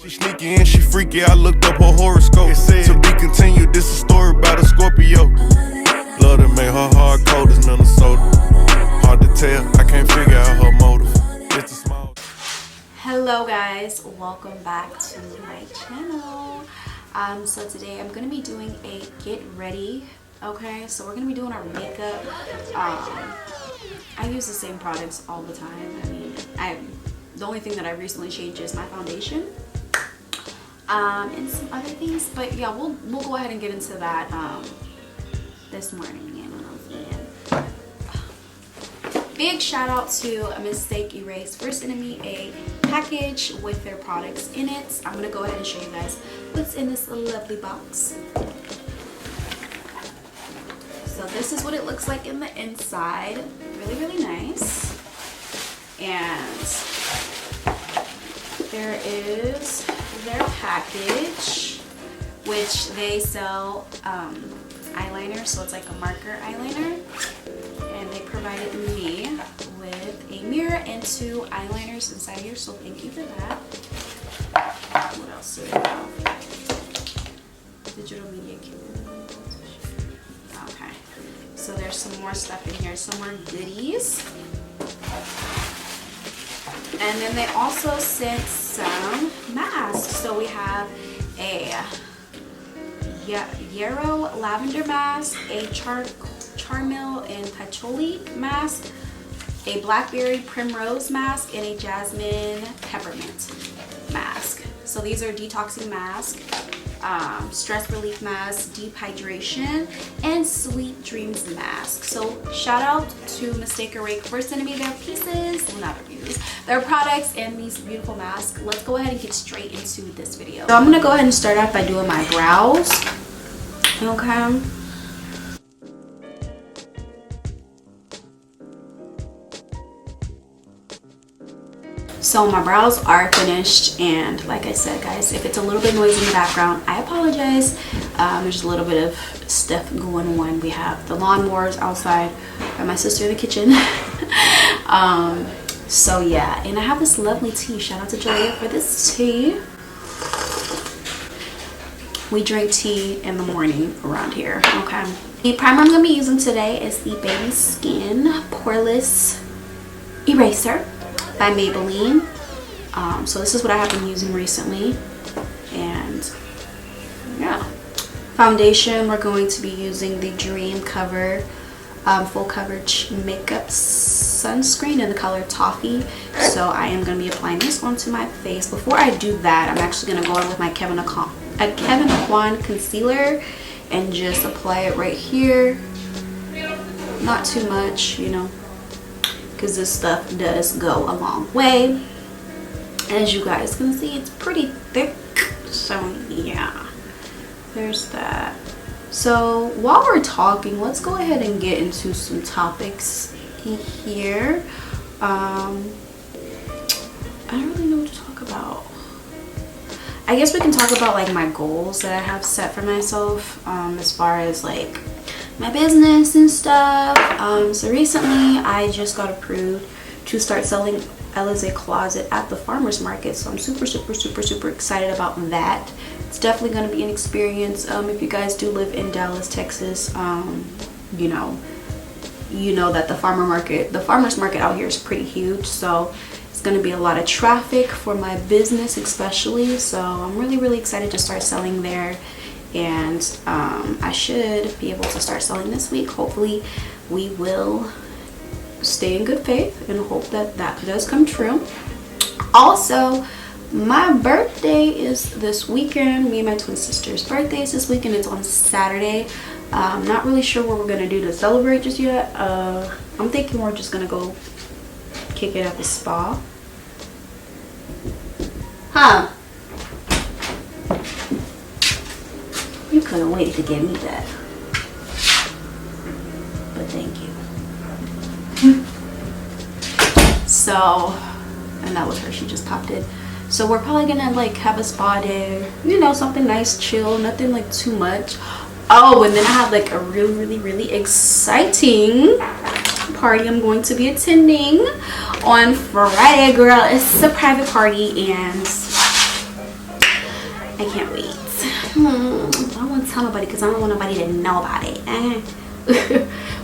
She sneaky and she freaky, I looked up her horoscope. It said, to be continued, this is a story about a Scorpio. Love that made her heart cold as Minnesota. Hard to tell, I can't figure out her motive. It's a small. Hello guys, welcome back to my channel. So today I'm gonna be doing a get ready. Okay, so we're gonna be doing our makeup. I use the same products all the time. I mean, the only thing that I recently changed is my foundation. And some other things, but yeah, we'll go ahead and get into that this morning. Big shout out to Mistake Erase for sending me a package with their products in it. I'm gonna go ahead and show you guys what's in this lovely box. So this is what it looks like in the inside. Really nice. And there is their package, which they sell eyeliner, so it's like a marker eyeliner, and they provided me with a mirror and 2 eyeliners inside here, so thank you for that. What else do we have? Digital media kit. Okay, so there's some more stuff in here, some more goodies. And then they also sent some masks. So we have a yarrow lavender mask, a charmel and patchouli mask, a blackberry primrose mask, and a jasmine peppermint mask. So these are detoxing masks, stress relief mask, deep hydration, and sweet dreams mask. So shout out to Mistake Erase for sending me their pieces, well, not their pieces, their products and these beautiful masks. Let's go ahead and get straight into this video. So I'm gonna go ahead and start off by doing my brows. Okay. So my brows are finished, and like I said, guys, if it's a little bit noisy in the background, I apologize. There's just a little bit of stuff going on. We have the lawnmowers outside and my sister in the kitchen. So yeah, and I have this lovely tea. Shout out to Julia for this tea. We drink tea in the morning around here. Okay. The primer I'm gonna be using today is the Baby Skin Poreless Eraser by Maybelline. So this is what I have been using recently. And yeah, foundation, we're going to be using the Dream Cover full coverage makeup sunscreen in the color Toffee. So I am going to be applying this onto my face. Before I do that, I'm actually going to go in with my Kevyn Aucoin concealer and just apply it right here. Not too much, you know, because this stuff does go a long way. As you guys can see, it's pretty thick. So yeah, there's that. So while we're talking, let's go ahead and get into some topics in here. I don't really know what to talk about. I guess we can talk about like my goals that I have set for myself, as far as like my business and stuff. So recently I just got approved to start selling Alizé Closet at the farmers market, so I'm super excited about that. It's definitely going to be an experience. If you guys do live in Dallas, Texas, you know that the farmers market out here is pretty huge, so it's going to be a lot of traffic for my business especially. So I'm really excited to start selling there. And I should be able to start selling this week. Hopefully we will stay in good faith and hope that that does come true. Also, my birthday is this weekend. Me and my twin sister's birthday is this weekend. It's on Saturday. I'm not really sure what we're gonna do to celebrate just yet. I'm thinking we're just gonna go kick it at the spa. Huh? You couldn't wait to give me that. But thank you. So, and that was her, she just popped in. So we're probably gonna like have a spa day, you know, something nice, chill, nothing like too much. Oh, and then I have like a really exciting party I'm going to be attending on Friday, girl. It's a private party, and I can't wait. I don't want to tell nobody because I don't want nobody to know about it.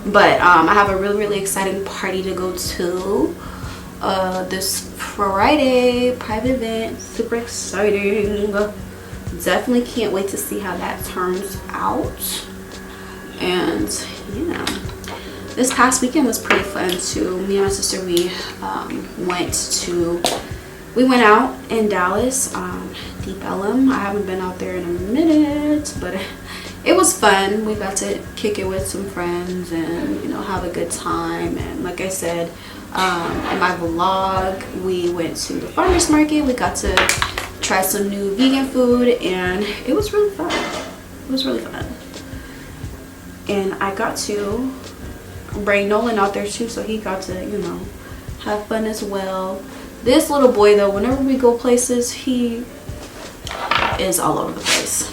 But I have a really exciting party to go to this Friday, private event. Super exciting. Definitely can't wait to see how that turns out. And yeah, this past weekend was pretty fun too. Me and my sister, we went out in Dallas, Deep Ellum. I haven't been out there in a minute, but it was fun. We got to kick it with some friends and, you know, have a good time. And like I said, in my vlog, we went to the farmers market. We got to try some new vegan food, and it was really fun. It was really fun. And I got to bring Nolan out there too, so he got to, you know, have fun as well. This little boy though, whenever we go places, he is all over the place.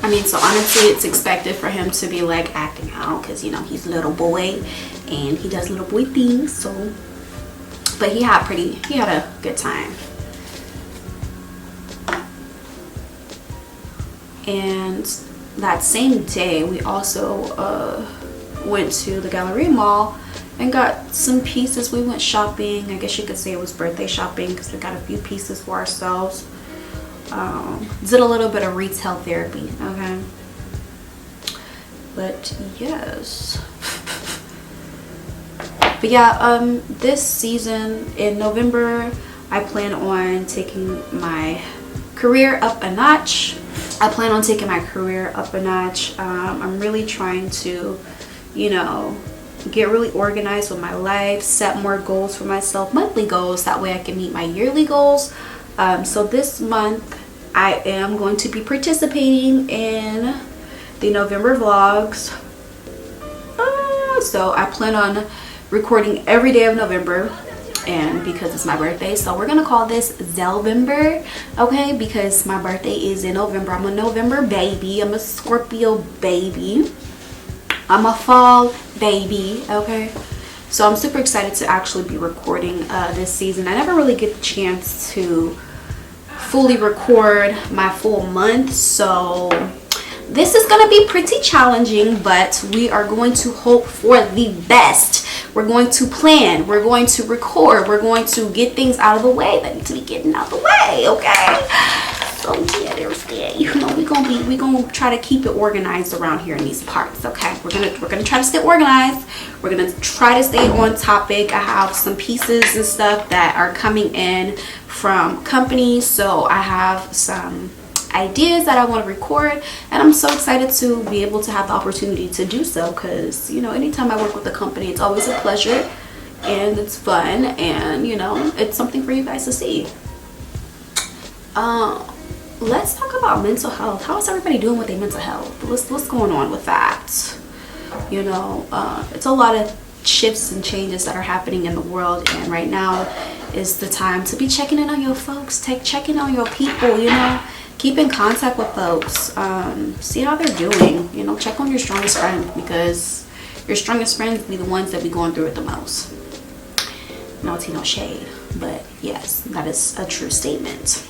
I mean, so honestly, it's expected for him to be like acting out because, you know, he's a little boy and he does little boy things. So, but he had a good time. And that same day, we also went to the Galleria Mall and got some pieces. We went shopping. I guess you could say it was birthday shopping because we got a few pieces for ourselves. Did a little bit of retail therapy, okay? But yes. But yeah, this season in November, I plan on taking my career up a notch. I'm really trying to, you know, get really organized with my life, set more goals for myself, monthly goals, that way I can meet my yearly goals. So this month I am going to be participating in the November vlogs. So I plan on recording every day of November, and because it's my birthday, so we're gonna call this Zellevember, okay? Because my birthday is in November. I'm a November baby. I'm a Scorpio baby. I'm a fall baby, okay? So I'm super excited to actually be recording this season. I never really get the chance to fully record my full month, so this is going to be pretty challenging, but we are going to hope for the best. We're going to plan, we're going to record, we're going to get things out of the way that need to be getting out of the way, okay? So yeah, there's that. You know, we're gonna try to keep it organized around here in these parts, okay? We're gonna try to stay organized. We're gonna try to stay on topic. I have some pieces and stuff that are coming in from companies, so I have some ideas that I want to record, and I'm so excited to be able to have the opportunity to do so, because, you know, anytime I work with a company, it's always a pleasure and it's fun, and, you know, it's something for you guys to see. Let's talk about mental health. How is everybody doing with their mental health? What's going on with that? You know, it's a lot of shifts and changes that are happening in the world, and right now is the time to be checking in on your folks, checking on your people, you know. Keep in contact with folks, see how they're doing, you know. Check on your strongest friend, because your strongest friends be the ones that be going through it the most. No tea, no shade, but yes, that is a true statement.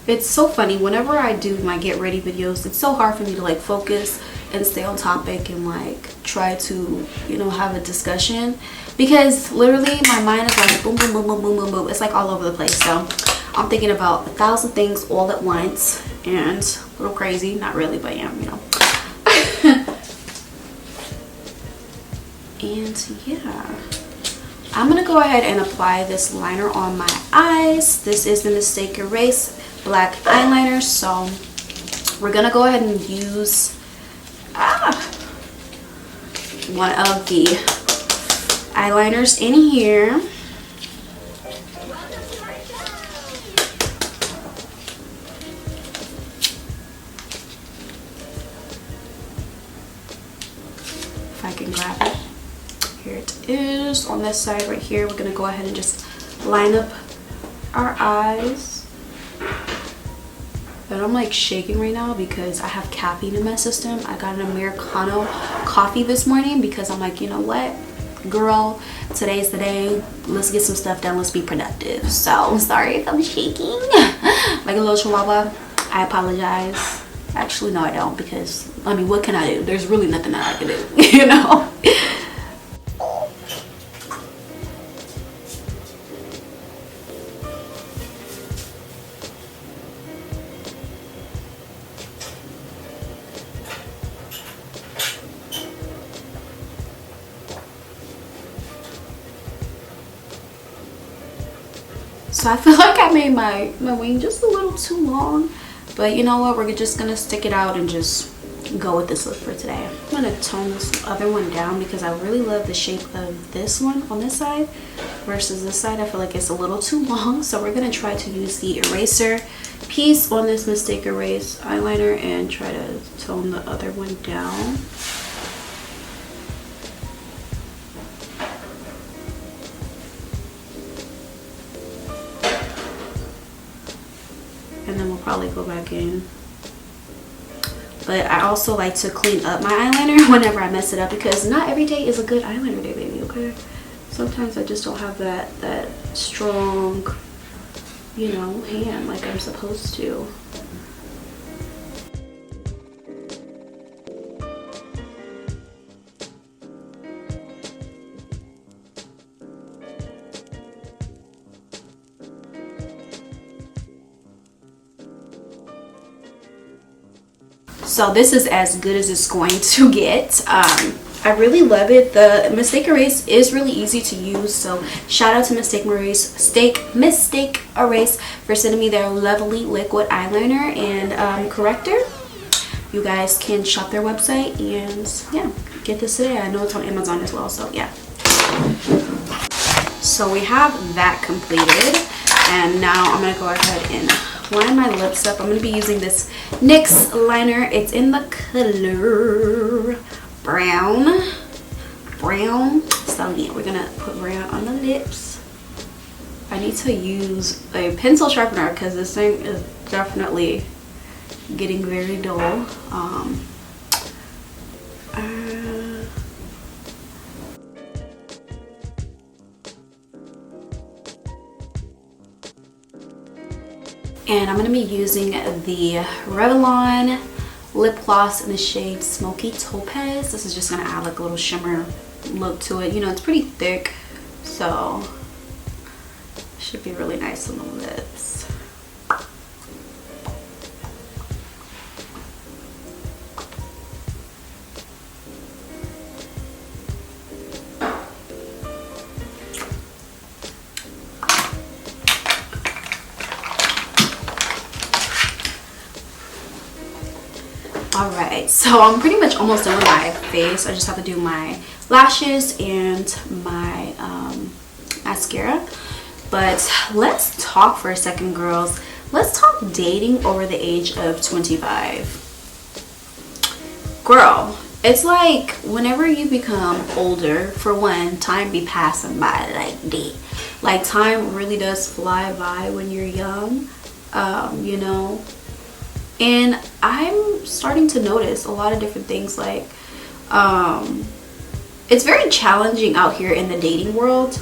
It's so funny, whenever I do my get ready videos, it's so hard for me to like focus and stay on topic and like try to, you know, have a discussion, because literally my mind is like boom boom boom boom boom boom boom. It's like all over the place. So I'm thinking about 1,000 things all at once, and a little crazy. Not really, but yeah, you know. And yeah, I'm gonna go ahead and apply this liner on my eyes. This is the Mistake Erase black eyeliner, so we're gonna go ahead and use one of the eyeliners in here. If I can grab it. Here it is on this side right here. We're gonna go ahead and just line up our eyes. And I'm like shaking right now because I have caffeine in my system. I got an Americano coffee this morning because I'm like, you know what, girl, today's the day. Let's get some stuff done. Let's be productive. So I'm sorry if I'm shaking like a little chihuahua. I apologize. Actually, no, I don't, because I mean, what can I do? There's really nothing that I can do, you know. So I feel like I made my wing just a little too long, but you know what, we're just gonna stick it out and just go with this look for today. I'm gonna tone this other one down because I really love the shape of this one on this side versus this side. I feel like it's a little too long, so we're gonna try to use the eraser piece on this Mistake Erase eyeliner and try to tone the other one down. And then we'll probably go back in. But I also like to clean up my eyeliner whenever I mess it up, because not every day is a good eyeliner day, baby, okay? Sometimes I just don't have that strong, you know, hand like I'm supposed to. So this is as good as it's going to get. I really love it. The Mistake Erase is really easy to use, so shout out to Mistake Erase for sending me their lovely liquid eyeliner and corrector. You guys can shop their website and yeah, get this today. I know it's on Amazon as well, so yeah. So we have that completed, and now I'm gonna go ahead and line my lips up. I'm going to be using this NYX liner. It's in the color brown. So yeah, we're going to put brown on the lips. I need to use a pencil sharpener because this thing is definitely getting very dull. And I'm going to be using the Revlon lip gloss in the shade Smoky Topaz. This is just going to add like a little shimmer look to it. You know, it's pretty thick, so it should be really nice on the lips. Alright, so I'm pretty much almost done with my face. I just have to do my lashes and my mascara. But let's talk for a second, girls. Let's talk dating over the age of 25. Girl, it's like whenever you become older, for one, time be passing by like that. Like time really does fly by when you're young, you know. And I'm starting to notice a lot of different things, like it's very challenging out here in the dating world.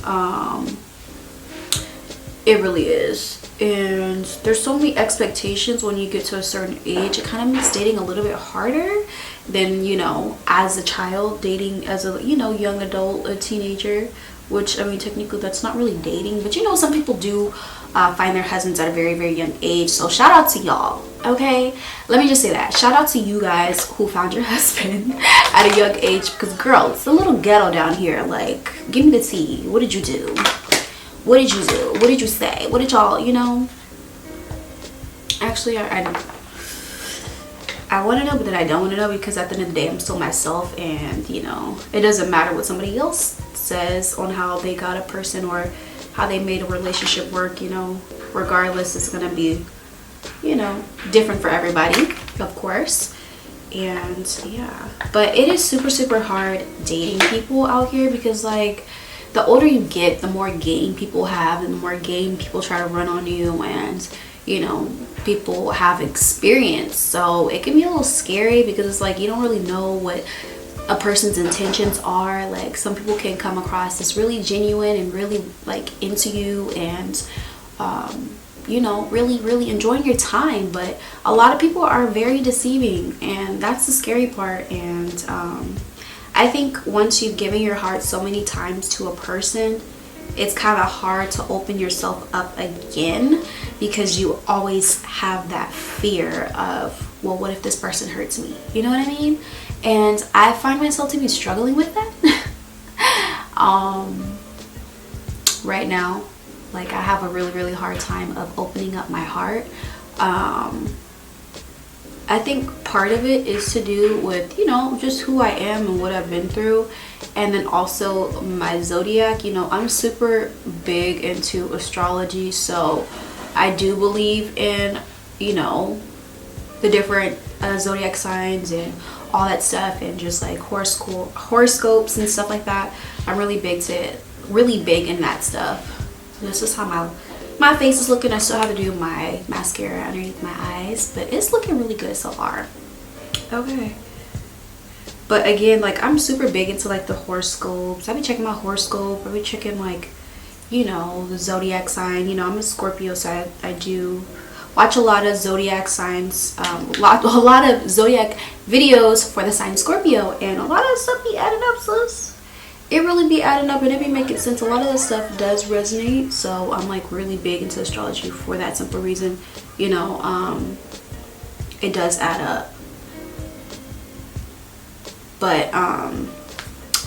It really is. And there's so many expectations when you get to a certain age. It kind of makes dating a little bit harder than, you know, as a child dating as a, you know, young adult, a teenager, which I mean technically that's not really dating, but you know, some people do find their husbands at a very, very young age. So shout out to y'all, okay? Let me just say that. Shout out to you guys who found your husband at a young age, because girl, it's a little ghetto down here. Like, give me the tea. What did you do? What did you do? What did you say? What did y'all, you know? Actually, I want to know, but then I don't want to know, because at the end of the day, I'm still myself, and you know, it doesn't matter what somebody else says on how they got a person or how they made a relationship work, you know. Regardless, it's gonna be, you know, different for everybody, of course. And yeah, but it is super, super hard dating people out here, because like the older you get, the more game people have, and the more game people try to run on you. And you know, people have experienced. So it can be a little scary because it's like you don't really know what a person's intentions are. Like some people can come across as really genuine and really like into you and you know, really enjoying your time, but a lot of people are very deceiving, and that's the scary part. And I think once you've given your heart so many times to a person, it's kind of hard to open yourself up again, because you always have that fear of, well, what if this person hurts me? You know what I mean? And I find myself to be struggling with that right now. Like I have a really hard time of opening up my heart. I think part of it is to do with, you know, just who I am and what I've been through, and then also my zodiac. You know, I'm super big into astrology, so I do believe in, you know, the different zodiac signs and all that stuff, and just like horoscopes and stuff like that. I'm really big in that stuff. This is how my face is looking. I still have to do my mascara underneath my eyes, but it's looking really good so far. Okay. But again, like I'm super big into like the horoscopes. I be checking my horoscope. I be checking like, you know, the zodiac sign. You know, I'm a Scorpio, so I do watch a lot of zodiac signs, a lot of zodiac videos for the sign Scorpio, and a lot of stuff be adding up, sis. It really be adding up, and it be making sense. A lot of the stuff does resonate, so I'm like really big into astrology for that simple reason. You know, it does add up. But I'm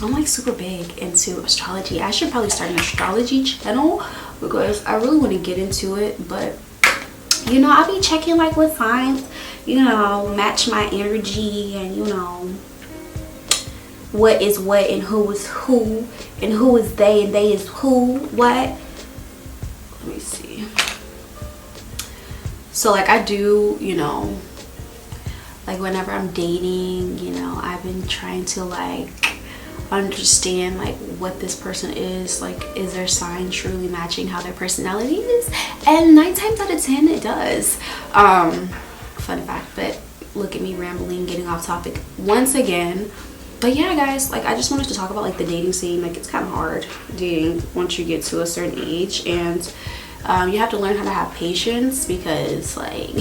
like super big into astrology. I should probably start an astrology channel because I really want to get into it. But you know, I'll be checking like what signs, you know, match my energy, and you know, what is what and who is who and who is they and they is who what. Let me see. So like I do, you know, like whenever I'm dating, you know, I've been trying to like understand like what this person is, like is their sign truly matching how their personality is, and 9 times out of 10 it does. Fun fact, but look at me rambling, getting off topic once again. But yeah, guys, like I just wanted to talk about like the dating scene. Like it's kind of hard dating once you get to a certain age, and you have to learn how to have patience, because like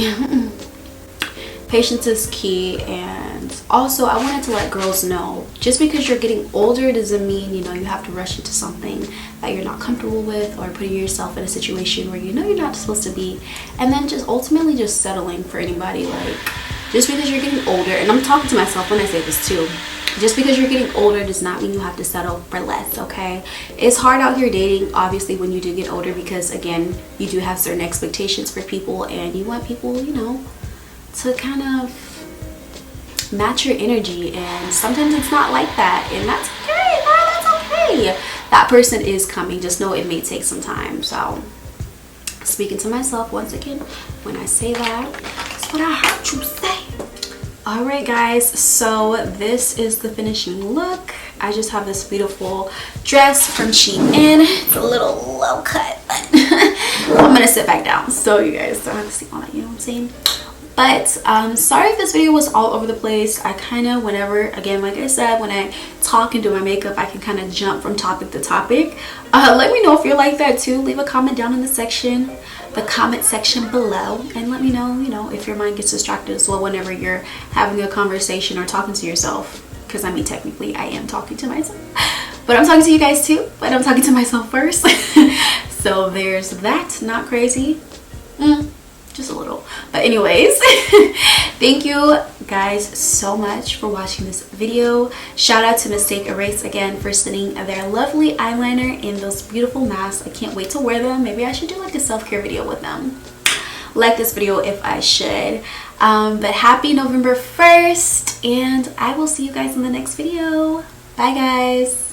patience is key. And also I wanted to let girls know, just because you're getting older doesn't mean, you know, you have to rush into something that you're not comfortable with, or putting yourself in a situation where you know you're not supposed to be, and then just ultimately just settling for anybody. Like just because you're getting older, and I'm talking to myself when I say this too, just because you're getting older does not mean you have to settle for less, okay? It's hard out here dating, obviously, when you do get older, because again, you do have certain expectations for people, and you want people, you know, to kind of match your energy, and sometimes it's not like that, and that's okay. That's okay. That person is coming. Just know it may take some time. So speaking to myself once again when I say that, that's what I heard you say. All right, guys, so this is the finishing look. I just have this beautiful dress from Shein. It's a little low cut, but I'm gonna sit back down so you guys don't have to see all that, you know what I'm saying? But sorry if this video was all over the place. I kind of, whenever, again, like I said, when I talk and do my makeup, I can kind of jump from topic to topic. Let me know if you're like that too. Leave a comment down in the comment section below, and let me know, you know, if your mind gets distracted as well whenever you're having a conversation or talking to yourself. Because I mean, technically I am talking to myself, but I'm talking to you guys too, but I'm talking to myself first. So there's that. Not crazy, just a little. But anyways, thank you guys so much for watching this video. Shout out to Mistake Erase again for sending their lovely eyeliner in those beautiful masks. I can't wait to wear them. Maybe I should do like a self-care video with them. Like this video if I should. But happy November 1st, and I will see you guys in the next video. Bye guys.